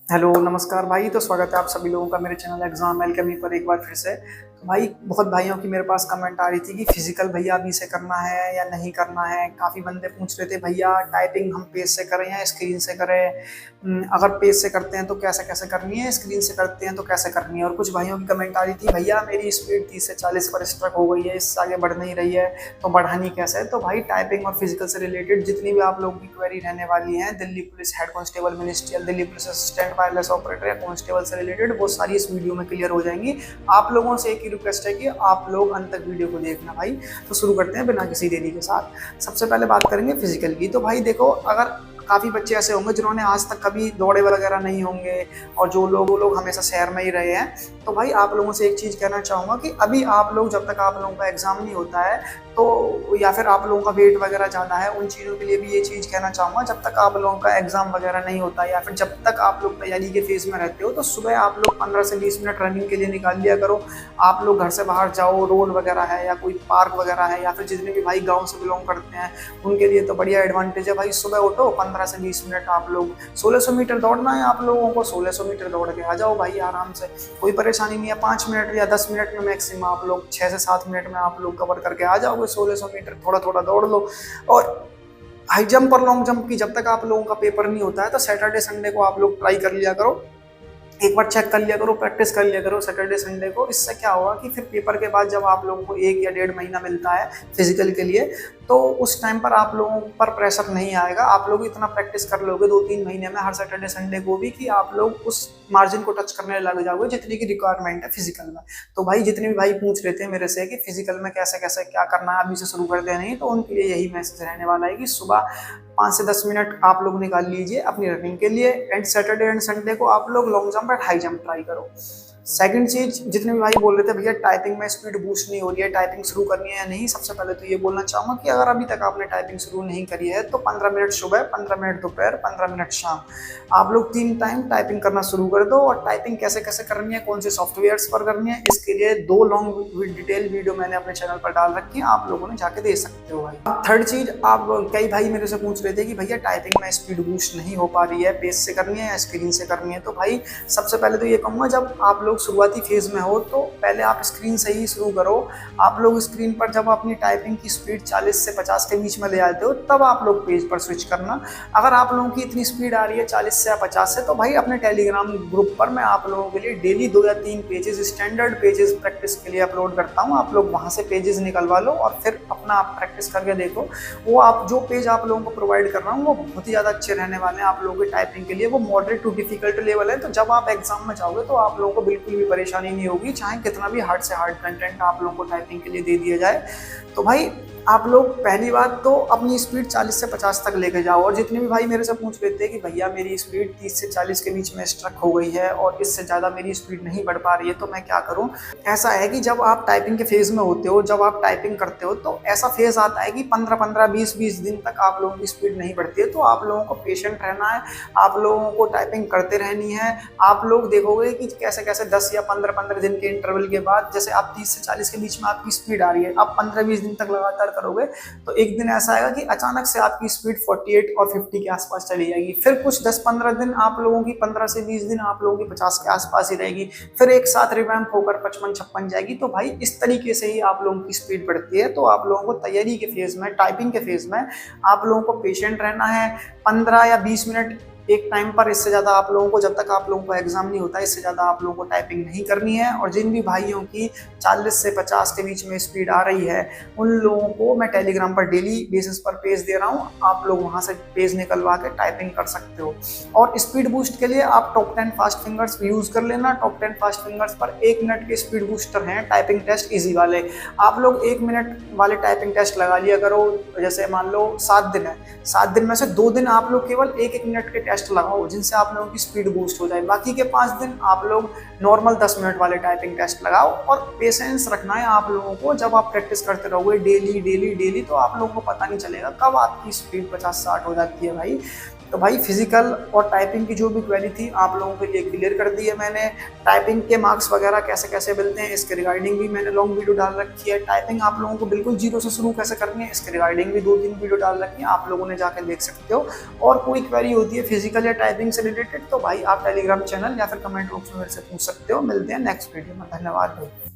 Hello नमस्कार भाई। तो स्वागत है आप सभी लोगों का मेरे चैनल एग्जाम एल्केमी पर एक बार फिर से। तो भाई बहुत भाइयों की मेरे पास कमेंट आ रही थी कि फिजिकल भैया अभी से करना है या नहीं करना है। काफ़ी बंदे पूछ रहे थे भैया टाइपिंग हम पेज से करें या स्क्रीन से करें। अगर पेज से करते हैं तो कैसे कैसे करनी है, स्क्रीन से करते हैं तो कैसे करनी है। और कुछ भाइयों की कमेंट आ रही थी भैया मेरी स्पीड 30 से 40 पर स्ट्रक हो गई है, इससे आगे बढ़ नहीं रही है, तो बढ़ानी कैसे है। तो भाई टाइपिंग और फिजिकल से रिलेटेड जितनी भी आप लोगों की क्वेरी रहने वाली है, Delhi police head constable ministerial, Delhi police assistant wireless operator या कांस्टेबल से रिलेटेड वो सारी इस वीडियो में क्लियर हो जाएंगी। आप लोगों से एक ही रिक्वेस्ट है कि आप लोग अंत तक वीडियो को देखना भाई। तो शुरू करते हैं बिना किसी देरी के साथ। सबसे पहले बात करेंगे फिजिकल की। तो भाई देखो, अगर काफ़ी बच्चे ऐसे होंगे जिन्होंने आज तक कभी दौड़े वगैरह नहीं होंगे और जो लोग वो लोग हमेशा शहर में ही रहे हैं, तो भाई आप लोगों से एक चीज़ कहना चाहूँगा कि अभी आप लोग जब तक आप लोगों का एग्ज़ाम नहीं होता है तो या फिर आप लोगों का वेट वगैरह ज़्यादा है, उन चीज़ों के लिए भी ये चीज़ कहना चाहूँगा, जब तक आप लोगों का एग्ज़ाम वगैरह नहीं होता या फिर जब तक आप लोग तैयारी के फेज़ में रहते हो, तो सुबह आप लोग 15 से 20 मिनट रनिंग के लिए निकाल लिया करो। आप लोग घर से बाहर जाओ, रोड वगैरह है या कोई पार्क वगैरह है, या फिर जितने भी भाई गाँव से बिलोंग करते हैं उनके लिए तो बढ़िया एडवांटेज है भाई। सुबह उठो, 15 से 20 मिनट आप लोग 1600 मीटर दौड़ना है आप लोगों को, 1600 मीटर दौड़ के आ जाओ भाई आराम से, कोई परेशानी नहीं है। 5 मिनट या 10 मिनट में मैक्सिमम आप लोग 6 से 7 मिनट में आप लोग कवर करके आ जाओगे 1600 मीटर। थोड़ा थोड़ा दौड़ लो। और हाई जंप और लॉन्ग जंप की जब तक आप लोगों का पेपर नहीं होता है तो सैटरडे संडे को आप लोग ट्राई कर लिया करो, एक बार चेक कर लिया करो, प्रैक्टिस कर लिया करो सैटरडे संडे को। इससे क्या होगा कि फिर पेपर के बाद जब आप लोगों को 1 या 1.5 महीना मिलता है फिजिकल के लिए, तो उस टाइम पर आप लोगों पर प्रेशर नहीं आएगा। आप लोग इतना प्रैक्टिस कर लोगे 2-3 महीने में हर सैटरडे संडे को भी कि आप लोग उस मार्जिन को टच करने लग जाओगे जितनी की रिक्वायरमेंट है फिजिकल में। तो भाई जितने भी भाई पूछ रहे थे मेरे से कि फिजिकल में कैसे कैसे क्या करना है, अभी से शुरू कर देना, नहीं तो उनके लिए यही मैसेज रहने वाला है कि सुबह 5 से 10 मिनट आप लोग निकाल लीजिए अपनी रनिंग के लिए, एंड सैटरडे एंड संडे को आप लोग long jump and high jump try करो। सेकंड चीज, जितने भी भाई बोल रहे थे भैया टाइपिंग में स्पीड बूस्ट नहीं हो रही है, टाइपिंग शुरू करनी है या नहीं, सबसे पहले तो ये बोलना चाहूंगा कि अगर अभी तक आपने टाइपिंग शुरू नहीं करी है तो 15 मिनट सुबह, 15 मिनट दोपहर, 15 मिनट शाम, आप लोग 3 टाइम टाइपिंग करना शुरू कर दो। और टाइपिंग कैसे कैसे करनी है, कौन से सॉफ्टवेयर पर करनी है, इसके लिए 2 लॉन्ग डिटेल वीडियो मैंने अपने चैनल पर डाल रखी है, आप लोगों ने जाके देख सकते हो भाई। थर्ड चीज, आप कई भाई मेरे से पूछ रहे थे कि भैया टाइपिंग में स्पीड बूस्ट नहीं हो पा रही है, पेज से करनी है या स्क्रीन से करनी है। तो भाई सबसे पहले तो ये कहूँगा, जब आप लोग शुरुआती फेज में हो तो पहले आप स्क्रीन से ही शुरू करो। आप लोग स्क्रीन पर जब अपनी टाइपिंग की स्पीड 40 से 50 के बीच में ले आते हो तब आप लोग पेज पर स्विच करना। अगर आप लोगों की इतनी स्पीड आ रही है 40 से या 50 से, तो भाई अपने टेलीग्राम ग्रुप पर मैं आप लोगों के लिए डेली 2 या 3 पेजेस, स्टैंडर्ड पेजेस प्रैक्टिस के लिए अपलोड करता हूँ। आप लोग वहाँ से पेजेस निकलवा लो और फिर अपना आप प्रैक्टिस करके देखो। वो आप जो पेज आप लोगों को प्रोवाइड कर रहा हूँ वो बहुत ही ज़्यादा अच्छे रहने वाले हैं आप लोगों की टाइपिंग के लिए। वो मॉडरेट टू डिफिकल्ट लेवल है, तो जब आप एग्जाम में जाओगे तो आप लोगों को बिल्कुल भी परेशानी नहीं होगी, चाहे कितना भी हार्ड से हार्ड कंटेंट आप लोगों को टाइपिंग के लिए दे दिया जाए। तो भाई आप लोग पहली बात तो अपनी स्पीड 40 से 50 तक लेके जाओ। और जितने भी भाई मेरे से पूछ रहे थे कि भैया मेरी स्पीड 30 से 40 के बीच में स्ट्रक हो गई है और इससे ज़्यादा मेरी स्पीड नहीं बढ़ पा रही है, तो मैं क्या करूं। ऐसा है कि जब आप टाइपिंग के फेज़ में होते हो, जब आप टाइपिंग करते हो, तो ऐसा फेज़ आता है कि 15-15, 20-20 दिन तक आप लोगों की स्पीड नहीं बढ़ती है। तो आप लोगों को पेशेंट रहना है, आप लोगों को टाइपिंग करते रहनी है। आप लोग देखोगे कि कैसे कैसे 10 या 15-15 दिन के इंटरवल के बाद, जैसे आप 30 से 40 के बीच में आपकी स्पीड आ रही है, आप 15-20 दिन तक लगातार करोगे तो एक दिन ऐसा आएगा कि अचानक से आपकी स्पीड 48 और 50 के आसपास चली जाएगी। फिर कुछ 10-15 दिन आप लोगों की, 15 से 20 दिन आप लोगों की 50 के आसपास ही रहेगी। फिर एक साथ रिवैम्प होकर 55-56 जाएगी। तो भाई इस तरीके से ही आप लोगों की स्पीड बढ़ती है। तो आप लोगों को तैयारी के फेज में, टाइपिंग के फेज में आप लोगों को पेशेंट रहना है। 15 या 20 मिनट एक टाइम पर, इससे ज़्यादा आप लोगों को, जब तक आप लोगों को एग्जाम नहीं होता, इससे ज़्यादा आप लोगों को टाइपिंग नहीं करनी है। और जिन भी भाइयों की 40 से 50 के बीच में स्पीड आ रही है उन लोगों को मैं टेलीग्राम पर डेली बेसिस पर पेज दे रहा हूँ, आप लोग वहाँ से पेज निकलवा के टाइपिंग कर सकते हो। और स्पीड बूस्ट के लिए आप टॉप 10 फास्ट फिंगर्स यूज़ कर लेना। टॉप 10 फास्ट फिंगर्स पर 1 मिनट के स्पीड बूस्टर हैं टाइपिंग टेस्ट ईजी वाले। आप लोग 1 मिनट वाले टाइपिंग टेस्ट लगा लिया करो। जैसे मान लो 7 दिन है, 7 दिन में से 2 दिन आप लोग केवल 1-1 मिनट के टेस्ट लगाओ जिनसे आप लोगों की स्पीड बूस्ट हो जाए। बाकी के 5 दिन आप लोग नॉर्मल 10 मिनट वाले टाइपिंग टेस्ट लगाओ। और पेशेंस रखना है आप लोगों को। जब आप प्रैक्टिस करते रहोगे डेली डेली डेली, तो आप लोगों को पता नहीं चलेगा कब आपकी स्पीड 50-60 हो जाती है भाई। तो भाई फिजिकल और टाइपिंग की जो भी क्वेरी थी आप लोगों के लिए क्लियर कर दी है मैंने। टाइपिंग के मार्क्स वगैरह कैसे कैसे मिलते हैं इसके रिगार्डिंग भी मैंने लॉन्ग वीडियो डाल रखी है। टाइपिंग आप लोगों को बिल्कुल जीरो से शुरू कैसे करनी है इसके रिगार्डिंग भी 2-3 वीडियो डाल रखी है, आप लोगों ने जाकर देख सकते हो। और कोई क्वेरी होती है फिजिकल फिजिकल या टाइपिंग से रिलेटेड, तो भाई आप टेलीग्राम चैनल या फिर कमेंट बॉक्स में मेरे से पूछ सकते हो। मिलते हैं नेक्स्ट वीडियो में। धन्यवाद भाई।